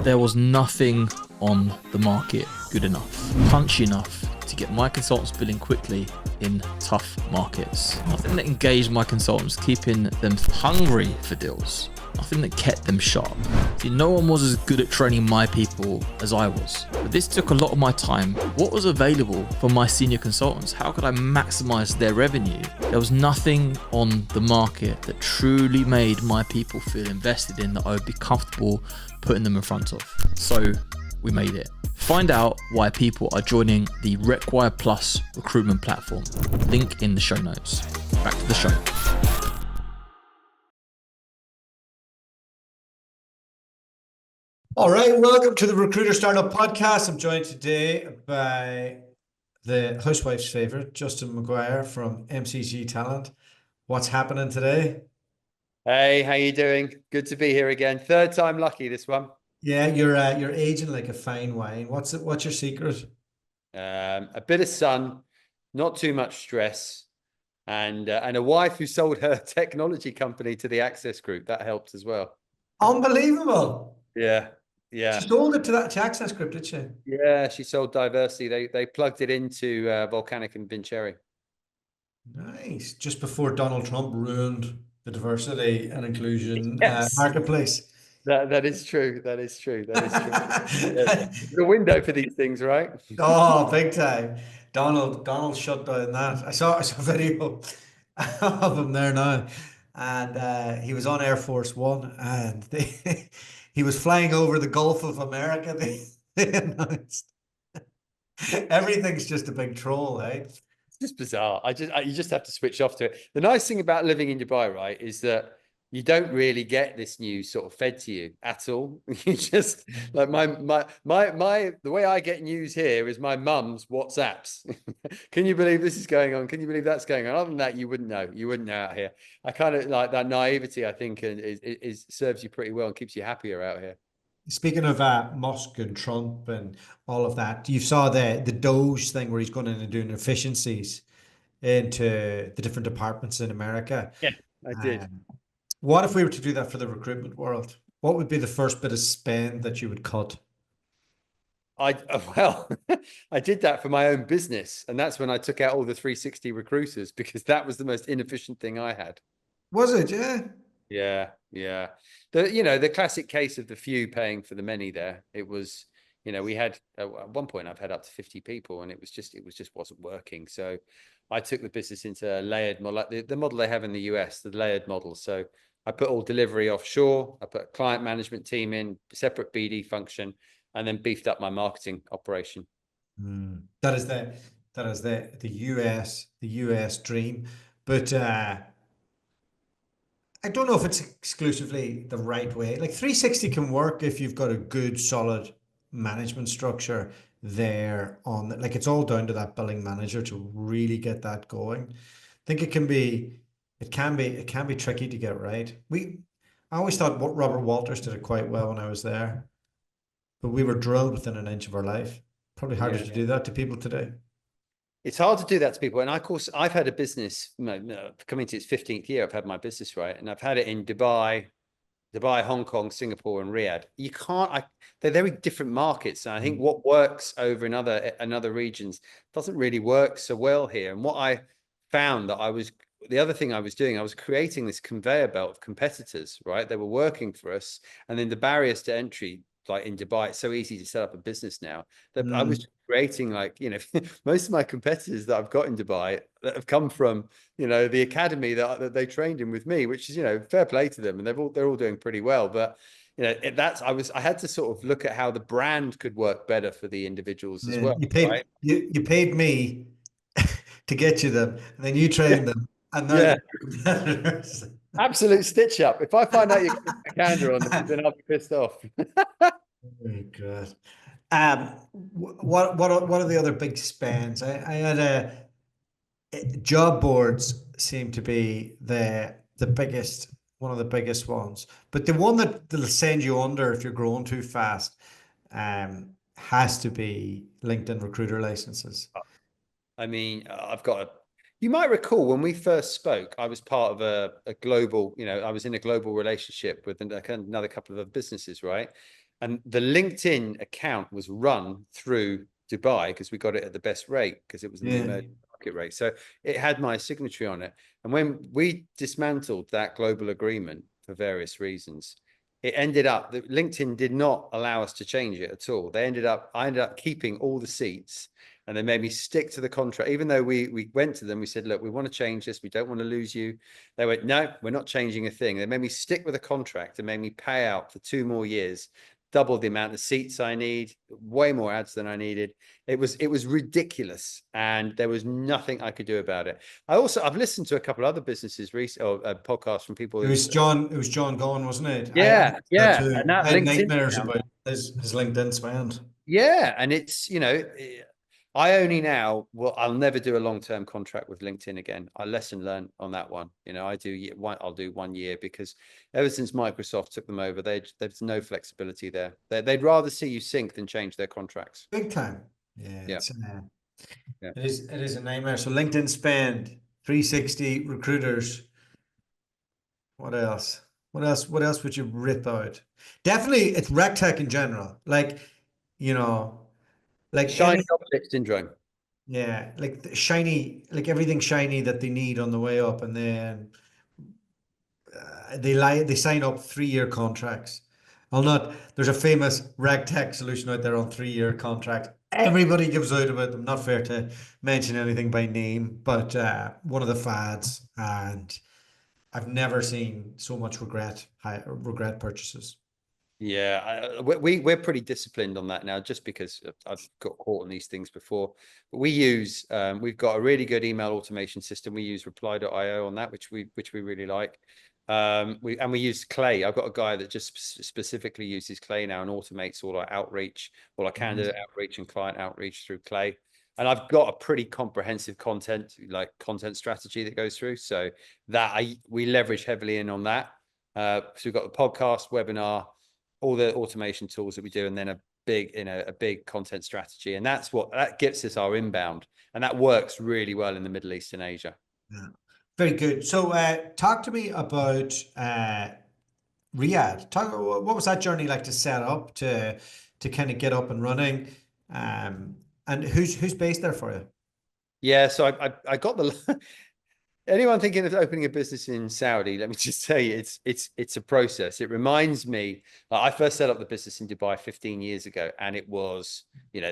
There was nothing on the market good enough, punchy enough to get my consultants billing quickly in tough markets. Nothing that engaged my consultants, keeping them hungry for deals. Nothing that kept them sharp. See, no one was as good at training my people as I was. But this took a lot of my time. What was available for my senior consultants? How could I maximize their revenue? There was nothing on the market that truly made my people feel invested in, that I would be comfortable putting them in front of. So we made it. Find out why people are joining the McGuire Plus recruitment platform. Link in the show notes. Back to the show. All right, welcome to the Recruiter Startup Podcast. I'm joined today by the housewife's favorite, Justin McGuire from MCG Talent. What's happening today? Hey, how you doing? Good to be here again. Third time lucky this one. Yeah, you're aging like a fine wine. What's your secret? A bit of sun, not too much stress, and a wife who sold her technology company to the Access Group. That helped as well. Unbelievable. Yeah. She sold it to Access Group, did she? Yeah, she sold Diversity. They plugged it into Volcanic and Vincherry. Nice. Just before Donald Trump ruined the diversity and inclusion marketplace. That is true. That is true. That is true. The window for these things, right? Oh, big time. Donald shut down that. I saw a video of him there now, and he was on Air Force One, and he was flying over the Gulf of America. They announced everything's just a big troll, eh? It's just bizarre. You just have to switch off to it. The nice thing about living in Dubai, right, is that you don't really get this news sort of fed to you at all. You just like the way I get news here is my mum's WhatsApps. Can you believe this is going on? Can you believe that's going on? Other than that, you wouldn't know. You wouldn't know out here. I kind of like that naivety, I think, is serves you pretty well and keeps you happier out here. Speaking of Musk and Trump and all of that, you saw the Doge thing where he's going in and doing efficiencies into the different departments in America. Yeah, I did. What if we were to do that for the recruitment world? What would be the first bit of spend that you would cut? Well, I did that for my own business, and that's when I took out all the 360 recruiters, because that was the most inefficient thing I had. Was it? Yeah. Yeah. The classic case of the few paying for the many there. It was, we had at one point I've had up to 50 people, and it just wasn't working. So I took the business into a layered model, like the model they have in the US, the layered model. So I put all delivery offshore. I put a client management team in, separate BD function, and then beefed up my marketing operation. That is the US dream. But I don't know if it's exclusively the right way. Like 360 can work if you've got a good, solid management structure there on, like, it's all down to that billing manager to really get that going. I think it can be tricky to get right. I always thought Robert Walters did it quite well when I was there, but we were drilled within an inch of our life. Probably harder to do that to people today. It's hard to do that to people. And of course, I've had a business coming to its 15th year. I've had my business, right? And I've had it in Dubai, Hong Kong, Singapore, and Riyadh. They're very different markets. And I think what works over in other regions doesn't really work so well here. And what I found the other thing I was doing, I was creating this conveyor belt of competitors, right? They were working for us. And then the barriers to entry, like in Dubai, it's so easy to set up a business now that I was creating, like, most of my competitors that I've got in Dubai that have come from, the academy that they trained in with me, which is, fair play to them. And they're all doing pretty well. But, I had to sort of look at how the brand could work better for the individuals as well. You paid me to get you them, and then you trained them. And competitors. Absolute stitch up. If I find out you got a candle on them, then I'll be pissed off. Very good. What are the other big spends? I had job boards seem to be the biggest, one of the biggest ones, but the one that'll send you under if you're growing too fast has to be LinkedIn recruiter licenses. I mean, you might recall when we first spoke, I was part of a global, I was in a global relationship with another couple of businesses, right? And the LinkedIn account was run through Dubai because we got it at the best rate because it was in the emerging market rate. So it had my signature on it. And when we dismantled that global agreement for various reasons, it ended up that LinkedIn did not allow us to change it at all. I ended up keeping all the seats, and they made me stick to the contract. Even though we went to them, we said, look, we want to change this. We don't want to lose you. They went, no, we're not changing a thing. They made me stick with a contract and made me pay out for 2 more years, double the amount of seats I need, way more ads than I needed. It was ridiculous, and there was nothing I could do about it. I've listened to a couple of other businesses or podcasts from people. It was John Gone, wasn't it? Yeah, That yeah, too. and that I had LinkedIn nightmares account. about his LinkedIn spend. Yeah, and it's, I only now, well, I'll never do a long-term contract with LinkedIn again. I lesson learned on that one. I'll do 1 year, because ever since Microsoft took them over, there's no flexibility there. They'd rather see you sink than change their contracts. Big time. Yeah, Yeah. Yeah. it is a nightmare. So LinkedIn spend, 360 recruiters. What else? What else would you rip out? Definitely, it's rec tech in general. Like, like Shiny object syndrome. yeah, like the shiny, like everything shiny that they need on the way up, and then they sign up 3-year contracts. I'll not. There's a famous reg tech solution out there on 3-year contracts. Everybody gives out about them. Not fair to mention anything by name, but one of the fads, and I've never seen so much regret purchases. Yeah, we're pretty disciplined on that now, just because I've got caught on these things before. But we've got a really good email automation system. We use reply.io on that, which we really like. We use Clay. I've got a guy that just specifically uses Clay now and automates all our outreach, all our candidate outreach and client outreach through Clay. And I've got a pretty comprehensive content strategy that goes through. So that we leverage heavily in on that. So we've got the podcast, webinar, all the automation tools that we do, and then a big content strategy. And that gets us our inbound. And that works really well in the Middle East and Asia. Yeah. Very good. So talk to me about Riyadh. What was that journey like to set up, to kind of get up and running? And who's based there for you? Yeah, so I got the anyone thinking of opening a business in Saudi, let me just tell you, it's a process. It reminds me, I first set up the business in Dubai 15 years ago, and it was,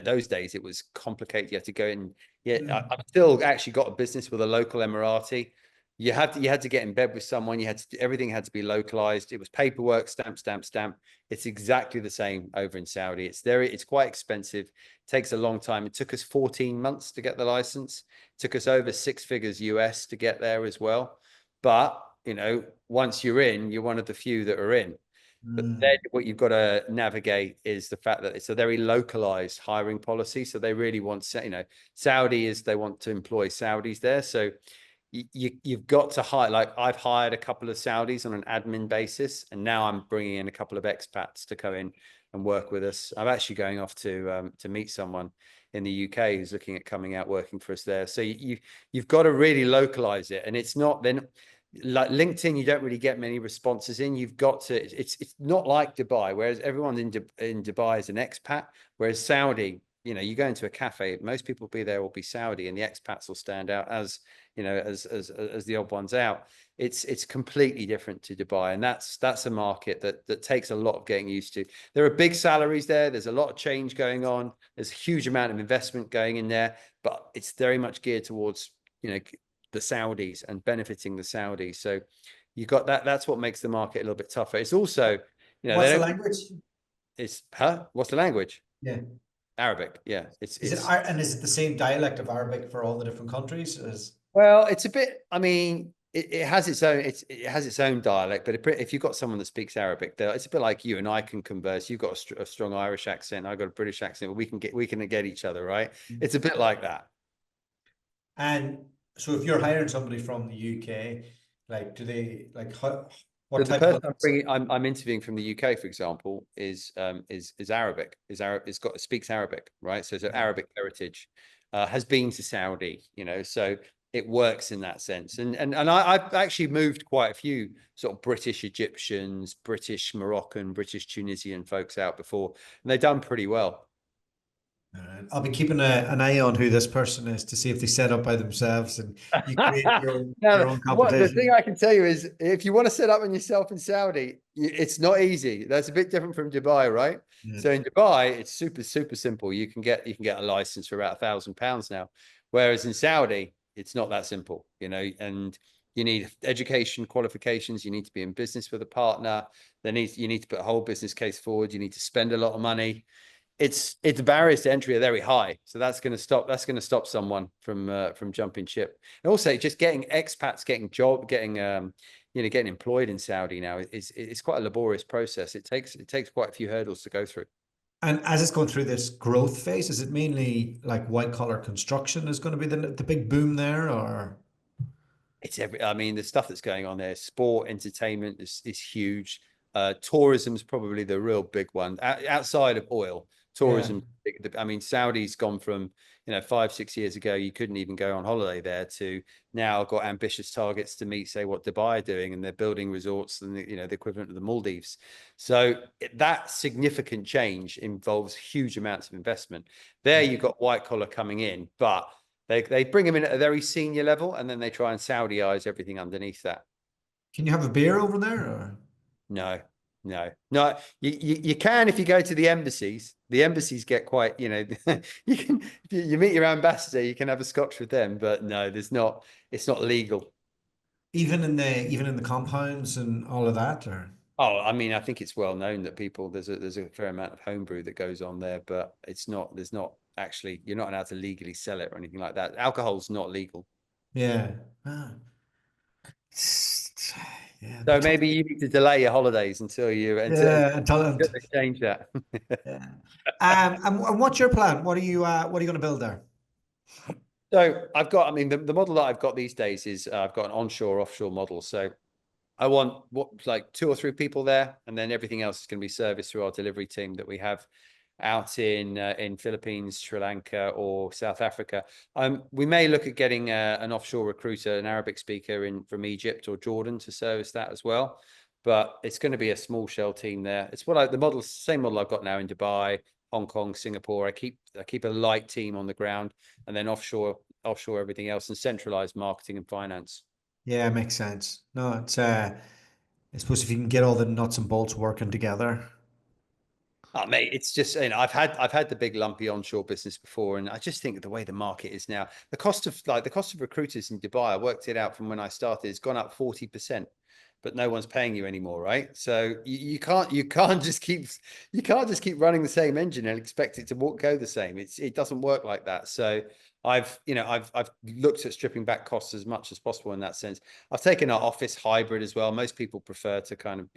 those days it was complicated. You had to go in. Yeah, I've still actually got a business with a local Emirati. You had to get in bed with someone. Everything had to be localized. It was paperwork, stamp. It's exactly the same over in Saudi. It's quite expensive. It takes a long time. It took us 14 months to get the license. It took us over 6 figures US to get there as well. But, once you're in, you're one of the few that are in. But then what you've got to navigate is the fact that it's a very localized hiring policy. So they really want, they want to employ Saudis there. So you've got to hire, like I've hired a couple of Saudis on an admin basis, and now I'm bringing in a couple of expats to go in and work with us. I'm actually going off to meet someone in the UK who's looking at coming out working for us there. So you've got to really localize it, and it's not then like LinkedIn. You don't really get many responses in. You've got to. It's not like Dubai, whereas everyone in Dubai is an expat, whereas Saudi, you go into a cafe, most people will be there will be Saudi, and the expats will stand out as as the odd ones out. It's completely different to Dubai, and that's a market that takes a lot of getting used to. There are big salaries there. There's a lot of change going on. There's a huge amount of investment going in there, but it's very much geared towards the Saudis and benefiting the Saudis. So you got that. That's what makes the market a little bit tougher. It's also what's the language? What's the language? Yeah. Arabic. Yeah. Is it the same dialect of Arabic for all the different countries? Well, it's a bit, it has its own dialect, but if you've got someone that speaks Arabic, it's a bit like you and I can converse. You've got a strong Irish accent, I've got a British accent, but we can get each other, right? It's a bit like that. And so if you're hiring somebody from the UK, like, do they like what The type person of I'm interviewing from the UK, for example, is Arabic, speaks Arabic, right? So Arabic heritage, has been to Saudi, so it works in that sense. And I've actually moved quite a few sort of British Egyptians, British Moroccan, British Tunisian folks out before, and they've done pretty well. I'll be keeping an eye on who this person is to see if they set up by themselves and you create Now, your own what the thing competition. I can tell you is, if you want to set up on yourself in Saudi, it's not easy. That's a bit different from Dubai, right? Yeah. So in Dubai, it's super simple. You can get a license for about £1,000 now, whereas in Saudi, it's not that simple, you know. And you need education qualifications. You need to be in business with a partner. You need to put a whole business case forward. You need to spend a lot of money. It's the barriers to entry are very high, so that's going to stop someone from jumping ship. And also, just getting expats, getting employed in Saudi now is quite a laborious process. It takes quite a few hurdles to go through. And as it's going through this growth phase, is it mainly like white collar construction is going to be the big boom there, or? I mean, the stuff that's going on there, sport, entertainment is huge. Tourism is probably the real big one outside of oil. Tourism. Yeah. I mean, Saudi's gone from, 5-6 years ago, you couldn't even go on holiday there, to now got ambitious targets to meet, say, what Dubai are doing, and they're building resorts and the equivalent of the Maldives. So that significant change involves huge amounts of investment. There, you've got white collar coming in, but they bring them in at a very senior level, and then they try and Saudaize everything underneath that. Can you have a beer over there, or? No. You can if you go to the embassies. The embassies get quite, you can, if you meet your ambassador, you can have a scotch with them, but no, it's not legal. Even in the compounds and all of that, or? Oh, I mean, I think it's well known that there's a fair amount of homebrew that goes on there, but there's not actually, you're not allowed to legally sell it or anything like that. Alcohol's not legal. Yeah. Ah. Yeah. So maybe you need to delay your holidays until until they change that. Yeah. And what's your plan? What are you going to build there? So I mean, the model that I've got these days is I've got an onshore, offshore model. So I want like 2 or 3 people there, and then everything else is going to be serviced through our delivery team that we have out in Philippines, Sri Lanka, or South Africa. We may look at getting an offshore recruiter, an Arabic speaker from Egypt or Jordan, to service that as well. But it's going to be a small shell team there. It's same model I've got now in Dubai, Hong Kong, Singapore. I keep a light team on the ground, and then offshore everything else, and centralized marketing and finance. Yeah, makes sense. No, it's I suppose if you can get all the nuts and bolts working together. Oh, mate, it's just, I've had the big lumpy onshore business before, and I just think the way the market is now, the cost of recruiters in Dubai, I worked it out from when I started, it's gone up 40%, but no one's paying you anymore, right? So you can't just keep running the same engine and expect it to go the same. It doesn't work like that. So I've looked at stripping back costs as much as possible in that sense. I've taken our office hybrid as well. Most people prefer to kind of,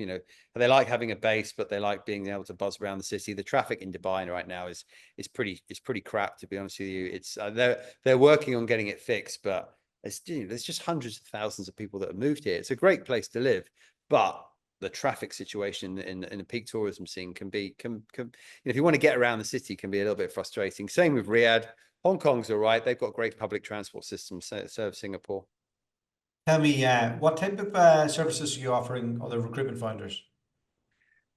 they like having a base, but they like being able to buzz around the city. The traffic in Dubai right now is pretty crap, to be honest with you. It's they're working on getting it fixed, but there's just hundreds of thousands of people that have moved here. It's a great place to live, but the traffic situation in the peak tourism scene can if you want to get around the city, can be a little bit frustrating. Same with Riyadh. Hong Kong's all right. They've got great public transport systems, serve Singapore. Tell me, what type of services are you offering other recruitment founders?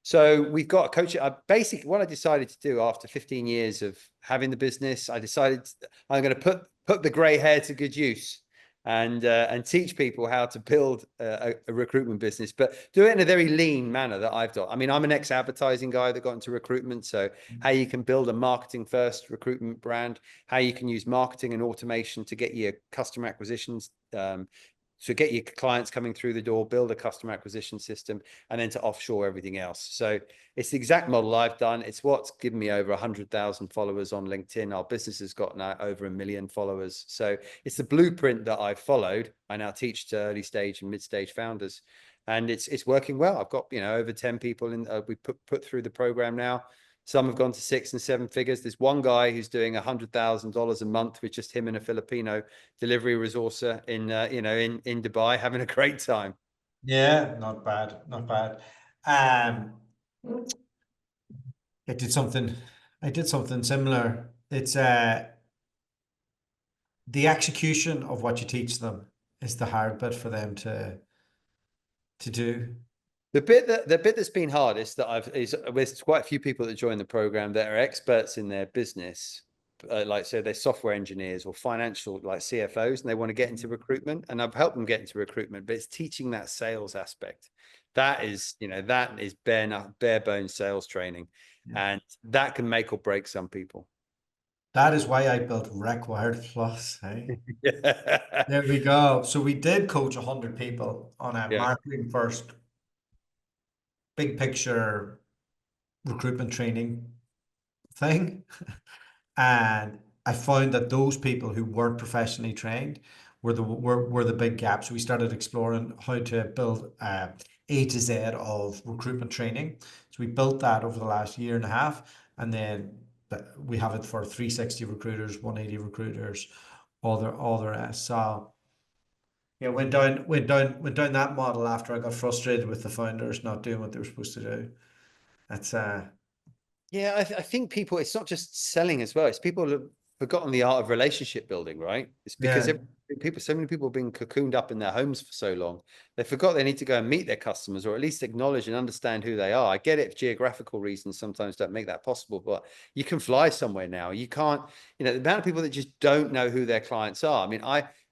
So we've got a coach. Basically, what I decided to do after 15 years of having the business, I decided I'm going to put the grey hair to good use, and teach people how to build a recruitment business, but do it in a very lean manner that I've done. I mean, I'm an ex-advertising guy that got into recruitment. So how you can build a marketing first recruitment brand, how you can use marketing and automation to get your customer acquisitions, to get your clients coming through the door, build a customer acquisition system, and then to offshore everything else. So it's the exact model I've done. It's what's given me over 100,000 followers on LinkedIn. Our business has got now over 1 million followers. So it's the blueprint that I've followed. I now teach to early stage and mid stage founders, and it's working well. I've got over 10 people in. We put through the program now. Some have gone to 6 and 7 figures. There's one guy who's doing $100,000 a month with just him and a Filipino delivery resourcer in Dubai, having a great time. Yeah, not bad, not bad. I did something similar. It's the execution of what you teach them is the hard bit for them to do. The bit that's been hardest that there's quite a few people that join the program that are experts in their business, like so they're software engineers or financial like CFOs, and they want to get into recruitment, and I've helped them get into recruitment, but it's teaching that sales aspect. That is, that is bare bones sales training, and that can make or break some people. That is why I built Required Plus. Hey, Yeah. there we go. So we did coach 100 people on a Yeah. marketing first, big picture recruitment training thing. And I found that those people who weren't professionally trained were the big gaps. We started exploring how to build A to Z of recruitment training. So we built that over the last year and a half, and then we have it for 360 recruiters, 180 recruiters, all the rest. So yeah, went down that model after I got frustrated with the founders not doing what they were supposed to do. That's Yeah, I think people, it's not just selling as well. It's people have forgotten the art of relationship building, right? It's because yeah. so many people have been cocooned up in their homes for so long. They forgot they need to go and meet their customers, or at least acknowledge and understand who they are. I get it, geographical reasons sometimes don't make that possible, but you can fly somewhere now. You can't, the amount of people that just don't know who their clients are. I mean,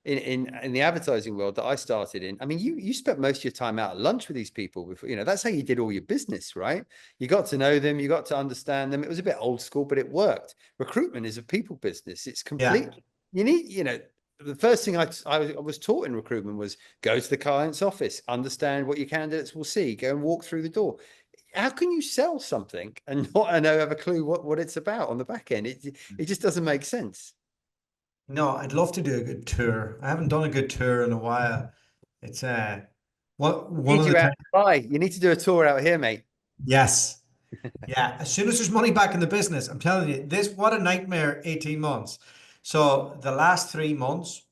in the advertising world that I started in, I mean, you spent most of your time out at lunch with these people before, that's how you did all your business, right? You got to know them, you got to understand them. It was a bit old school, but it worked. Recruitment is a people business. It's Yeah. complete. You need, the first thing I was taught in recruitment was go to the client's office, understand what your candidates will see, go and walk through the door. How can you sell something and not have a clue what it's about on the back end? It just doesn't make sense. No, I'd love to do a good tour. I haven't done a good tour in a while. It's one Need of the you out times. to buy. You need to do a tour out here, mate. Yes. Yeah. As soon as there's money back in the business, I'm telling you, what a nightmare 18 months. So the last 3 months,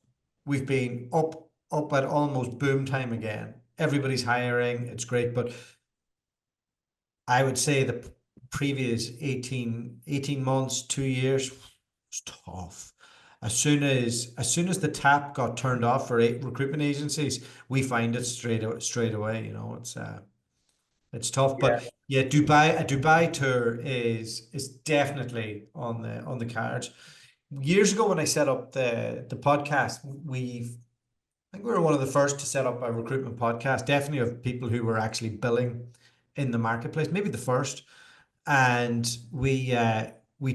we've been up at almost boom time again. Everybody's hiring. It's great. But I would say the previous 18 months, 2 years was tough. As soon as the tap got turned off for recruitment agencies, we find it straight away. It's tough. Yeah. But yeah, a Dubai tour is definitely on the cards. Years ago when I set up the podcast, I think we were one of the first to set up a recruitment podcast, definitely of people who were actually billing in the marketplace, maybe the first. And we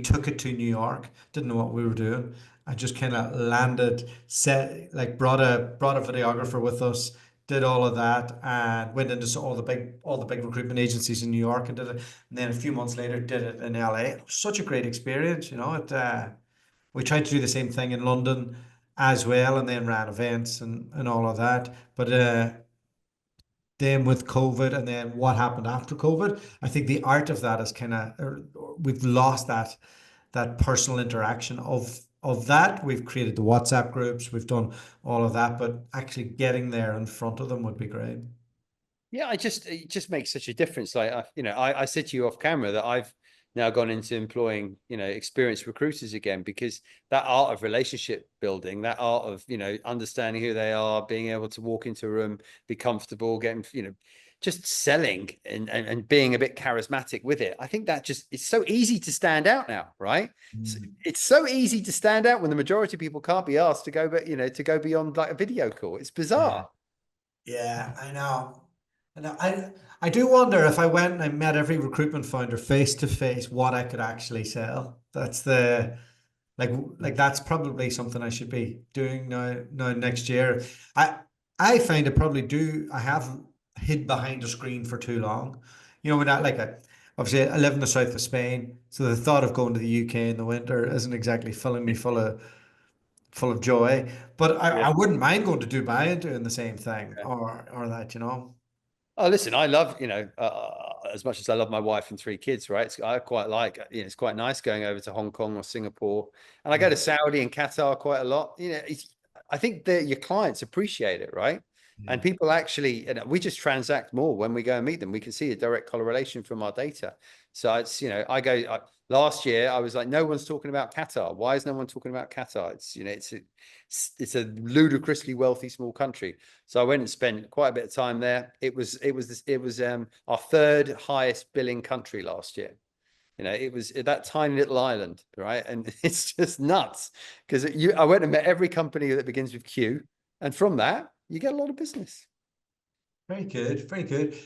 took it to New York, didn't know what we were doing. I just kind of landed, set like brought a videographer with us, did all of that, and went into all the big recruitment agencies in New York and did it. And then a few months later, did it in LA. It was such a great experience, we tried to do the same thing in London as well, and then ran events and all of that. But then with COVID, and then what happened after COVID, I think the art of that is kind of we've lost that personal interaction of that. We've created the WhatsApp groups, we've done all of that, but actually getting there in front of them would be great. Yeah, it just makes such a difference. Like, I said to you off camera that I've now gone into employing, experienced recruiters again, because that art of relationship building, that art of, understanding who they are, being able to walk into a room, be comfortable, getting, just selling and being a bit charismatic with it. I think that it's so easy to stand out now, right? It's so easy to stand out when the majority of people can't be asked to go, but to go beyond like a video call. It's bizarre. Yeah, I know. And I do wonder if I went and I met every recruitment founder face to face, what I could actually sell. That's the like that's probably something I should be doing now next year. I I find I probably do. I have hid behind a screen for too long. When I obviously I live in the south of Spain, so the thought of going to the UK in the winter isn't exactly filling me full of joy. But I, Yeah. I wouldn't mind going to Dubai and doing the same thing or that. Oh, listen, I love, as much as I love my wife and 3 kids, right? I quite like, it's quite nice going over to Hong Kong or Singapore. And I go to Saudi and Qatar quite a lot. I think that your clients appreciate it, right? And people actually, and we just transact more when we go and meet them. We can see a direct correlation from our data. So it's, you know, last year I was like, no one's talking about Qatar. Why is no one talking about Qatar? It's, you know, it's a ludicrously wealthy small country. So I went and spent quite a bit of time there. It was our third highest billing country last year. You know, it was that tiny little island, right? And it's just nuts because I went and met every company that begins with Q, and from that you get a lot of business. Very good, very good.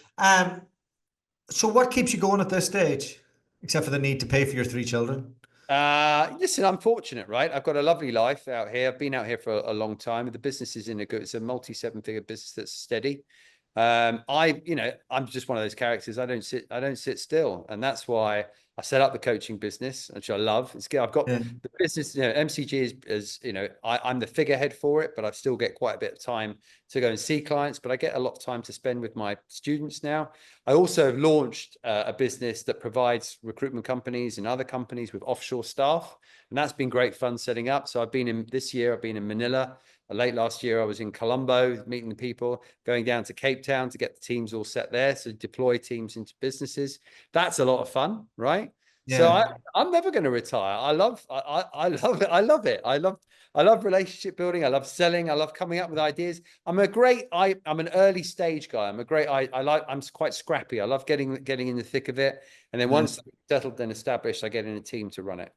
So what keeps you going at this stage, except for the need to pay for your 3 children? Listen, I'm fortunate, right? I've got a lovely life out here. I've been out here for a long time. The business is it's a multi-7-figure business that's steady. You know, I'm just one of those characters. I don't sit still, and that's why I set up the coaching business, which I love. I've got the business, you know, MCG is you know, I'm the figurehead for it, but I still get quite a bit of time to go and see clients, but I get a lot of time to spend with my students now. I also have launched a business that provides recruitment companies and other companies with offshore staff, and that's been great fun setting up. So this year I've been in Manila. Late last year, I was in Colombo, meeting the people, going down to Cape Town to get the teams all set there. So deploy teams into businesses. That's a lot of fun, right? Yeah. So I'm never going to retire. I love it. I love it. I love relationship building. I love selling. I love coming up with ideas. I'm an early stage guy. I'm quite scrappy. I love getting in the thick of it. And then once I'm settled and established, I get in a team to run it.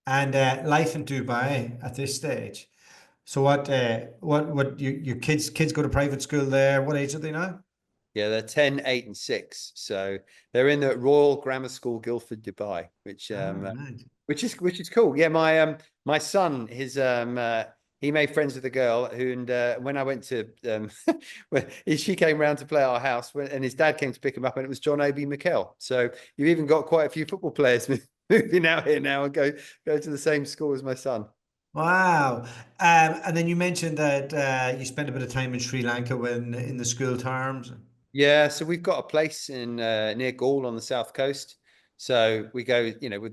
And life in Dubai at this stage. So what your kids go to private school there? What age are they now? Yeah, they're 10, 8, and 6. So they're in the Royal Grammar School, Guildford, Dubai, which is cool. Yeah, my son, he made friends with a girl and when I went to she came round to play at our house and his dad came to pick him up, and it was John Obi Mikel. So you've even got quite a few football players moving out here now and go to the same school as my son. Wow. And then you mentioned that you spent a bit of time in Sri Lanka in the school terms. Yeah, so we've got a place in near Gaul on the south coast. So we go, you know,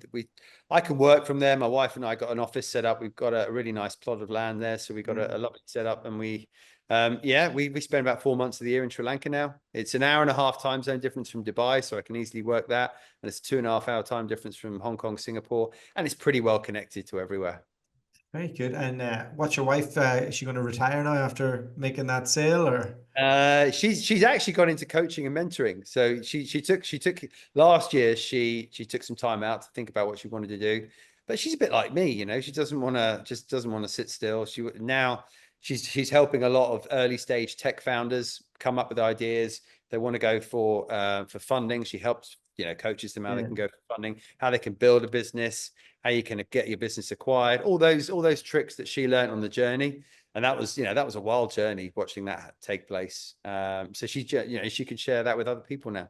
I can work from there. My wife and I got an office set up. We've got a really nice plot of land there, so we got a lovely setup, and we spend about 4 months of the year in Sri Lanka now. It's an 1.5 hour time zone difference from Dubai, so I can easily work that, and it's a 2.5 hour time difference from Hong Kong, Singapore, and it's pretty well connected to everywhere. Very good. And what's your wife? Is she going to retire now after making that sale, or? She's actually gone into coaching and mentoring. So she took last year. She took some time out to think about what she wanted to do. But she's a bit like me, you know. She doesn't want to sit still. She's helping a lot of early stage tech founders come up with ideas. They want to go for funding. She helps, you know, coaches them how they can go for funding, how they can build a business, how you can get your business acquired, all those tricks that she learned on the journey. And that was a wild journey watching that take place. So she can share that with other people now.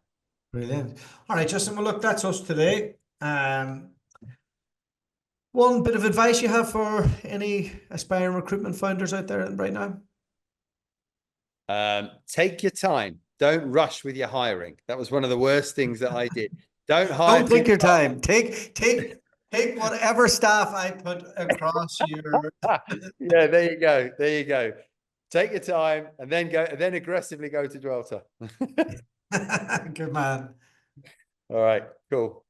Brilliant. All right, Justin. Well, look, that's us today. One bit of advice you have for any aspiring recruitment founders out there right now? Take your time. Don't rush with your hiring. That was one of the worst things that I did. Don't hire. Don't take your time. Take whatever staff I put across your. Yeah, there you go. There you go. Take your time and then aggressively go to dualta. Good man. All right, cool.